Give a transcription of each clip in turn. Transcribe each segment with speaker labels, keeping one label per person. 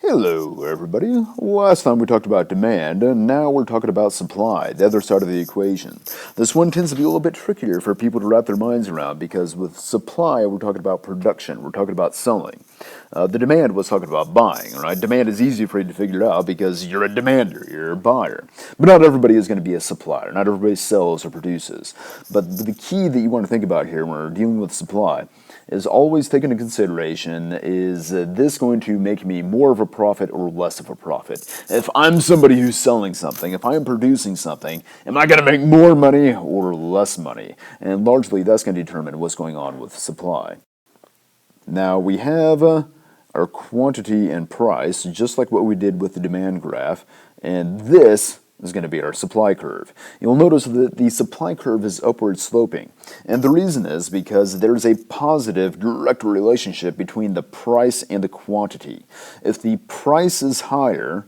Speaker 1: Hello, everybody. Last time we talked about demand, and now we're talking about supply, the other side of the equation. This one tends to be a little bit trickier for people to wrap their minds around because with supply, we're talking about production, we're talking about selling. The demand was talking about buying, right? Demand is easy for you to figure out because you're a demander, you're a buyer. But not everybody is going to be a supplier. Not everybody sells or produces. But the key that you want to think about here when we're dealing with supply is always take into consideration, is this going to make me more of a profit or less of a profit? If I'm somebody who's selling something, if I'm producing something, am I going to make more money or less money? And largely that's going to determine what's going on with supply. Now we have our quantity and price, just like what we did with the demand graph, and this is going to be our supply curve. You'll notice that the supply curve is upward sloping, and the reason is because there's a positive direct relationship between the price and the quantity. If the price is higher,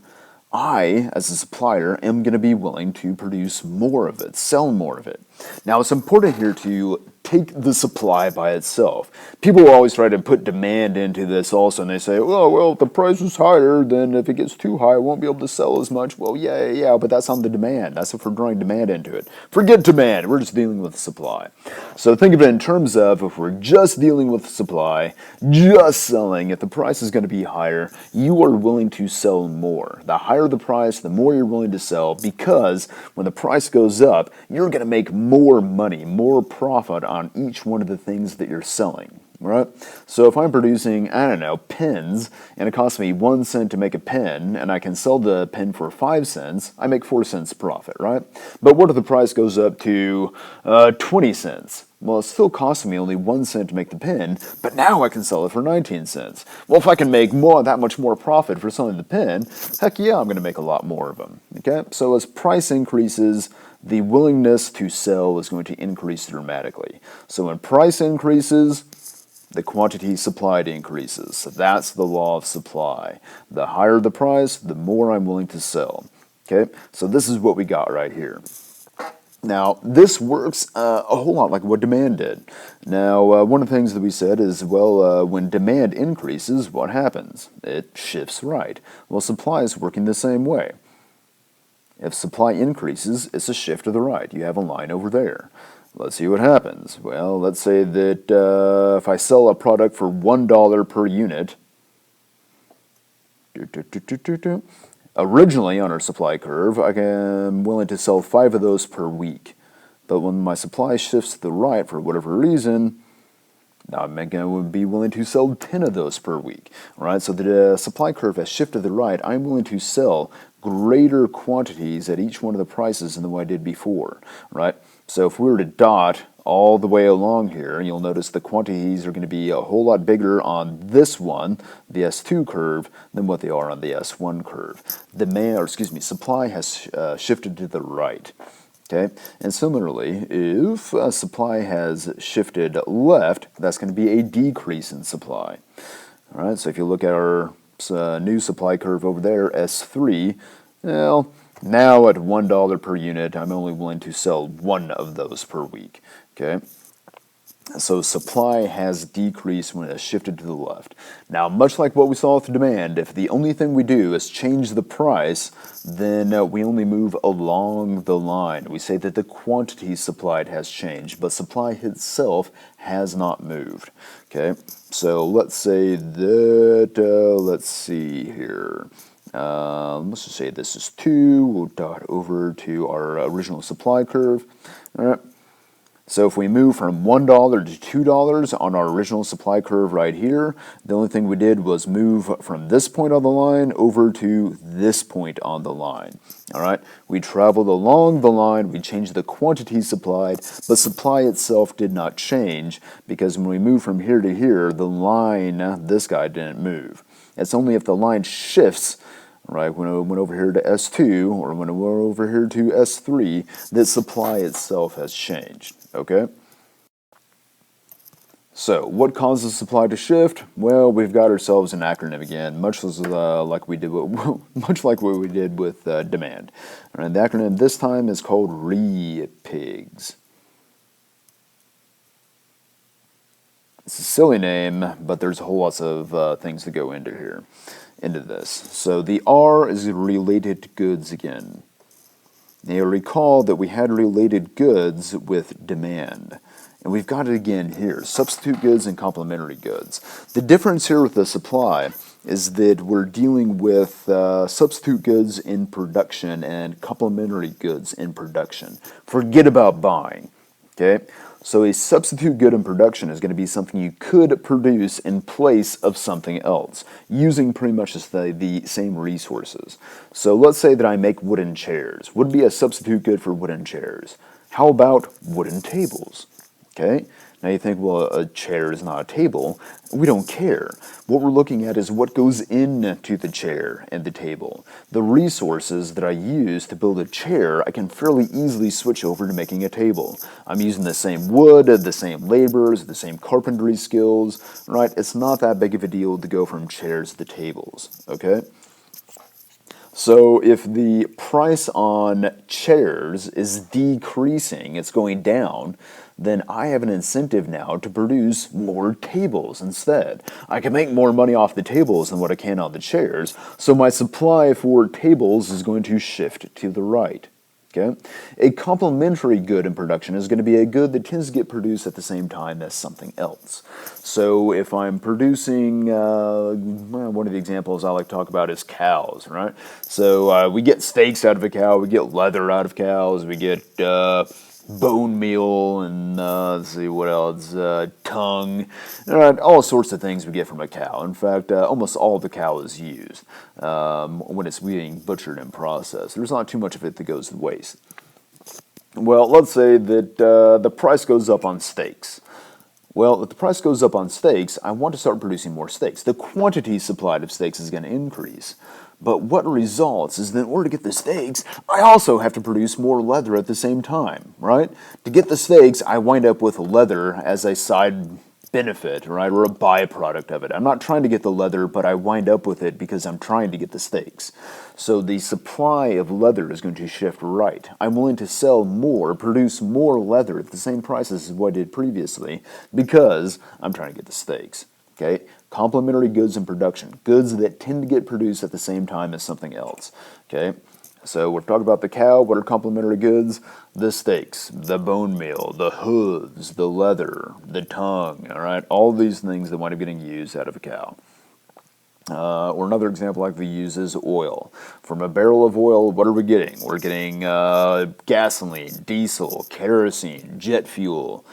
Speaker 1: I, as a supplier, am going to be willing to produce more of it, sell more of it. Now, it's important here to take the supply by itself. People always try to put demand into this also, and they say, well, if the price is higher, then if it gets too high, I won't be able to sell as much. Well, yeah, but that's on the demand. That's if we're drawing demand into it. Forget demand. We're just dealing with supply. So think of it in terms of if we're just dealing with supply, just selling, if the price is going to be higher, you are willing to sell more. The higher the price, the more you're willing to sell, because when the price goes up, you're going to make more money, more profit on each one of the things that you're selling, right? So if I'm producing, I don't know, pens, and it costs me 1 cent to make a pen, and I can sell the pen for 5 cents, I make 4 cents profit, right? But what if the price goes up to 20 cents? Well, it's still costing me only 1 cent to make the pen, but now I can sell it for 19 cents. Well, if I can make that much more profit for selling the pen, heck yeah, I'm going to make a lot more of them, okay? So as price increases, the willingness to sell is going to increase dramatically. So when price increases, the quantity supplied increases. So that's the law of supply. The higher the price, the more I'm willing to sell. Okay, so this is what we got right here. Now, this works a whole lot like what demand did. Now, one of the things that we said is, well, when demand increases, what happens? It shifts right. Well, supply is working the same way. If supply increases, it's a shift to the right. You have a line over there. Let's see what happens. Well, let's say that if I sell a product for $1 per unit, originally on our supply curve, I am willing to sell 5 of those per week. But when my supply shifts to the right for whatever reason, now I'm going to be willing to sell 10 of those per week. Right? So the supply curve has shifted to the right. I'm willing to sell greater quantities at each one of the prices than what I did before. Right? So if we were to dot all the way along here, you'll notice the quantities are going to be a whole lot bigger on this one, the S2 curve, than what they are on the S1 curve. Supply has shifted to the right. Okay, and similarly, if supply has shifted left, that's going to be a decrease in supply. All right, so if you look at our new supply curve over there, S3, well, now at $1 per unit, I'm only willing to sell 1 of those per week. Okay, so supply has decreased when it has shifted to the left. Now, much like what we saw with demand, if the only thing we do is change the price, then we only move along the line. We say that the quantity supplied has changed, but supply itself has not moved. Okay, so let's say that, let's see here. Let's just say this is 2. We'll dot over to our original supply curve. All right. So if we move from $1 to $2 on our original supply curve right here, the only thing we did was move from this point on the line over to this point on the line. All right, we traveled along the line, we changed the quantity supplied, but supply itself did not change because when we moved from here to here, the line, this guy didn't move. It's only if the line shifts, right, when it went over here to S2 or when it went over here to S3, that supply itself has changed, okay? So, what causes supply to shift? Well, we've got ourselves an acronym again, much like we did much like what we did with demand. And the acronym this time is called RePigs. It's a silly name, but there's a whole lot of things that go into this. So the R is related to goods again. Now you'll recall that we had related goods with demand. And we've got it again here, substitute goods and complementary goods. The difference here with the supply is that we're dealing with substitute goods in production and complementary goods in production. Forget about buying, okay? So a substitute good in production is going to be something you could produce in place of something else, using pretty much the same resources. So let's say that I make wooden chairs. Would be a substitute good for wooden chairs. How about wooden tables? Okay? Now you think, well, a chair is not a table. We don't care. What we're looking at is what goes into the chair and the table. The resources that I use to build a chair, I can fairly easily switch over to making a table. I'm using the same wood, the same laborers, the same carpentry skills, right? It's not that big of a deal to go from chairs to tables, okay? So if the price on chairs is decreasing, it's going down, then I have an incentive now to produce more tables instead. I can make more money off the tables than what I can on the chairs, so my supply for tables is going to shift to the right. Okay? A complementary good in production is going to be a good that tends to get produced at the same time as something else. So if I'm producing, one of the examples I like to talk about is cows, right? So we get steaks out of a cow, we get leather out of cows, we get bone meal, and let's see what else, tongue, all sorts of things we get from a cow. In fact, almost all the cow is used when it's being butchered and processed. There's not too much of it that goes to waste. Well, let's say that the price goes up on steaks. Well, if the price goes up on steaks, I want to start producing more steaks. The quantity supplied of steaks is going to increase. But what results is that in order to get the steaks, I also have to produce more leather at the same time, right? To get the steaks, I wind up with leather as a side benefit, right, or a byproduct of it. I'm not trying to get the leather, but I wind up with it because I'm trying to get the steaks. So the supply of leather is going to shift right. I'm willing to sell more, produce more leather at the same prices as what I did previously because I'm trying to get the steaks. Okay, complementary goods in production, goods that tend to get produced at the same time as something else. Okay, so we're talking about the cow. What are complementary goods? The steaks, the bone meal, the hooves, the leather, the tongue. All right, all these things that wind up getting used out of a cow. Or another example like we use is oil. From a barrel of oil, what are we getting? We're getting gasoline, diesel, kerosene, jet fuel,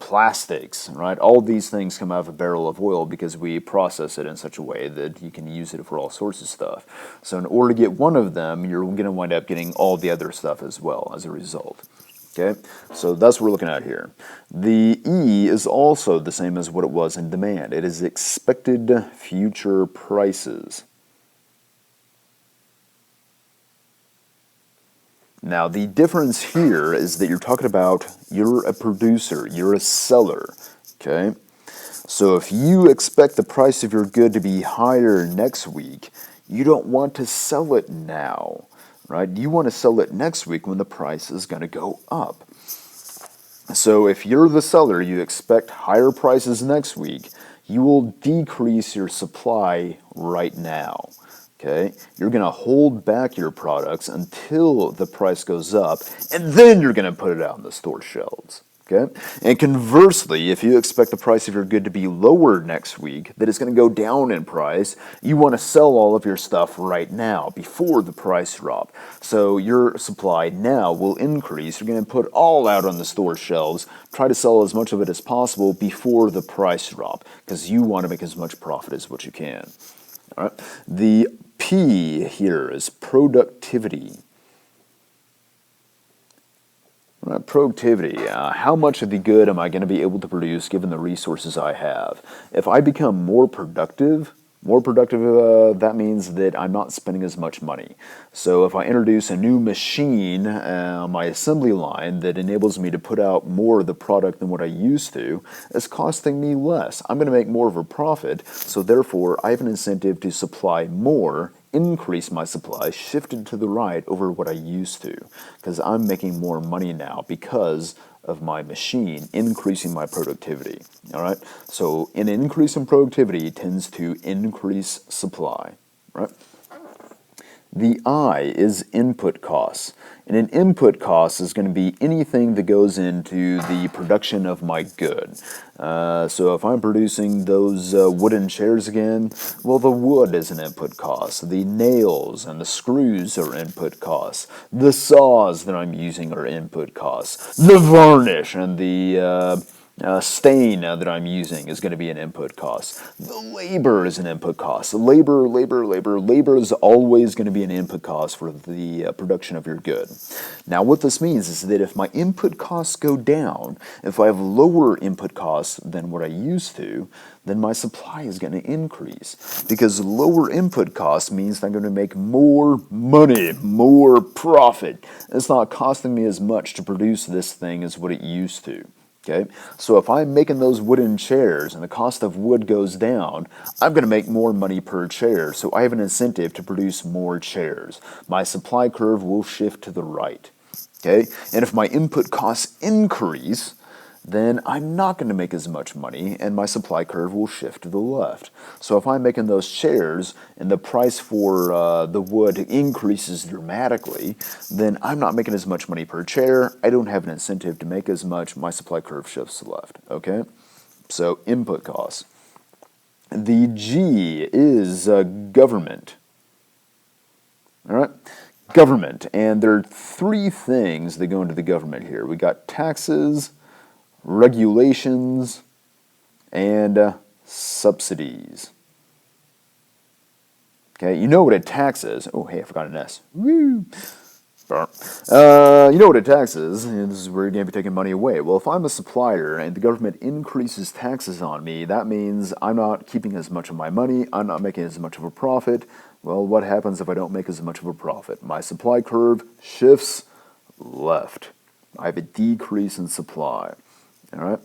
Speaker 1: plastics, right? All these things come out of a barrel of oil because we process it in such a way that you can use it for all sorts of stuff. So in order to get one of them, you're going to wind up getting all the other stuff as well as a result. Okay, so that's what we're looking at here. The E is also the same as what it was in demand. It is expected future prices. Now, the difference here is that you're talking about you're a producer, you're a seller, okay? So if you expect the price of your good to be higher next week, you don't want to sell it now, right? You want to sell it next week when the price is going to go up. So if you're the seller, you expect higher prices next week, you will decrease your supply right now. Okay, you're going to hold back your products until the price goes up, and then you're going to put it out on the store shelves. Okay, and conversely, if you expect the price of your good to be lower next week, that it's going to go down in price, you want to sell all of your stuff right now before the price drop. So your supply now will increase. You're going to put all out on the store shelves, try to sell as much of it as possible before the price drop, because you want to make as much profit as what you can. All right. The P here is productivity. Productivity. How much of the good am I going to be able to produce given the resources I have? If I become more productive, that means that I'm not spending as much money. So if I introduce a new machine on my assembly line that enables me to put out more of the product than what I used to, it's costing me less. I'm going to make more of a profit, so therefore I have an incentive to supply more, increase my supply, shifted to the right over what I used to, because I'm making more money now because of my machine, increasing my productivity. All right. So an increase in productivity tends to increase supply. Right. The I is input costs. And an input cost is going to be anything that goes into the production of my good. So if I'm producing those wooden chairs again, well, the wood is an input cost. The nails and the screws are input costs. The saws that I'm using are input costs. The varnish and the stain that I'm using is going to be an input cost. The labor is an input cost. Labor is always going to be an input cost for the production of your good. Now what this means is that if my input costs go down, if I have lower input costs than what I used to, then my supply is going to increase. Because lower input costs means I'm going to make more money, more profit. It's not costing me as much to produce this thing as what it used to. Okay, so if I'm making those wooden chairs and the cost of wood goes down, I'm going to make more money per chair, so I have an incentive to produce more chairs. My supply curve will shift to the right. Okay, and if my input costs increase, then I'm not going to make as much money and my supply curve will shift to the left. So if I'm making those chairs and the price for the wood increases dramatically, then I'm not making as much money per chair. I don't have an incentive to make as much. My supply curve shifts to the left. Okay? So input costs. The G is government. All right? Government. And there are three things that go into the government here. We got taxes, regulations, and subsidies. Okay, you know what a tax is. Oh, hey, I forgot an S. Woo! You know what a tax is, and this is where you're going to be taking money away. Well, if I'm a supplier and the government increases taxes on me, that means I'm not keeping as much of my money, I'm not making as much of a profit. Well, what happens if I don't make as much of a profit? My supply curve shifts left. I have a decrease in supply. All right.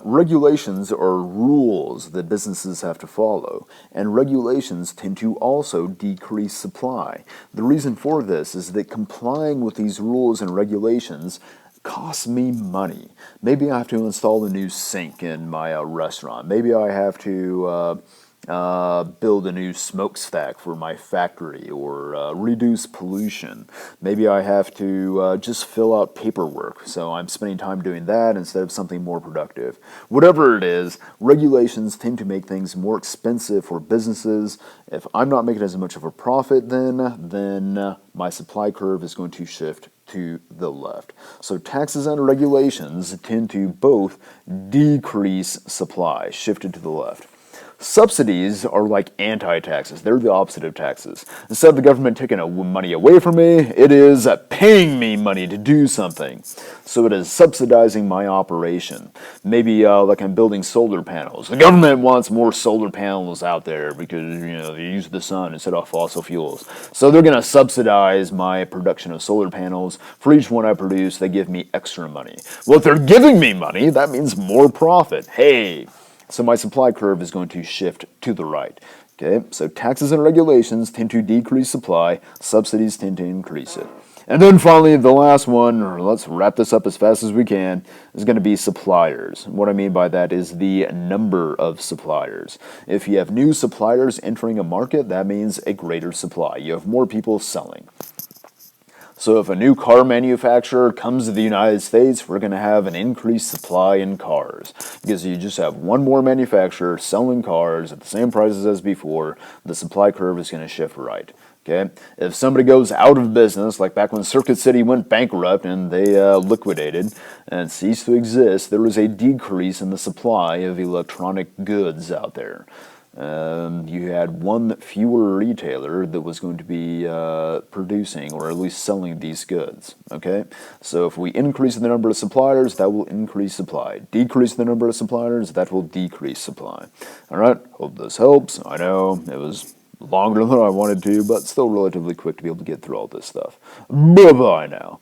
Speaker 1: Regulations are rules that businesses have to follow, and regulations tend to also decrease supply. The reason for this is that complying with these rules and regulations costs me money. Maybe I have to install a new sink in my restaurant. Maybe I have to build a new smokestack for my factory, or reduce pollution. Maybe I have to just fill out paperwork, so I'm spending time doing that instead of something more productive. Whatever it is, regulations tend to make things more expensive for businesses. If I'm not making as much of a profit, then my supply curve is going to shift to the left. So taxes and regulations tend to both decrease supply, shifted to the left. Subsidies are like anti-taxes. They're the opposite of taxes. Instead of the government taking money away from me, it is paying me money to do something. So it is subsidizing my operation. Maybe like I'm building solar panels. The government wants more solar panels out there because, you know, they use the sun instead of fossil fuels. So they're going to subsidize my production of solar panels. For each one I produce, they give me extra money. Well, if they're giving me money, that means more profit. Hey! So my supply curve is going to shift to the right. Okay, so taxes and regulations tend to decrease supply, subsidies tend to increase it. And then finally, the last one, or let's wrap this up as fast as we can, is going to be suppliers. What I mean by that is the number of suppliers. If you have new suppliers entering a market, that means a greater supply. You have more people selling. So if a new car manufacturer comes to the United States, we're going to have an increased supply in cars. Because you just have one more manufacturer selling cars at the same prices as before, the supply curve is going to shift right. Okay? If somebody goes out of business, like back when Circuit City went bankrupt and they liquidated and ceased to exist, there was a decrease in the supply of electronic goods out there. You had one fewer retailer that was going to be producing or at least selling these goods. Okay, so if we increase the number of suppliers, that will increase supply. Decrease the number of suppliers, that will decrease supply. All right, hope this helps. I know it was longer than I wanted to, but still relatively quick to be able to get through all this stuff. Bye-bye now.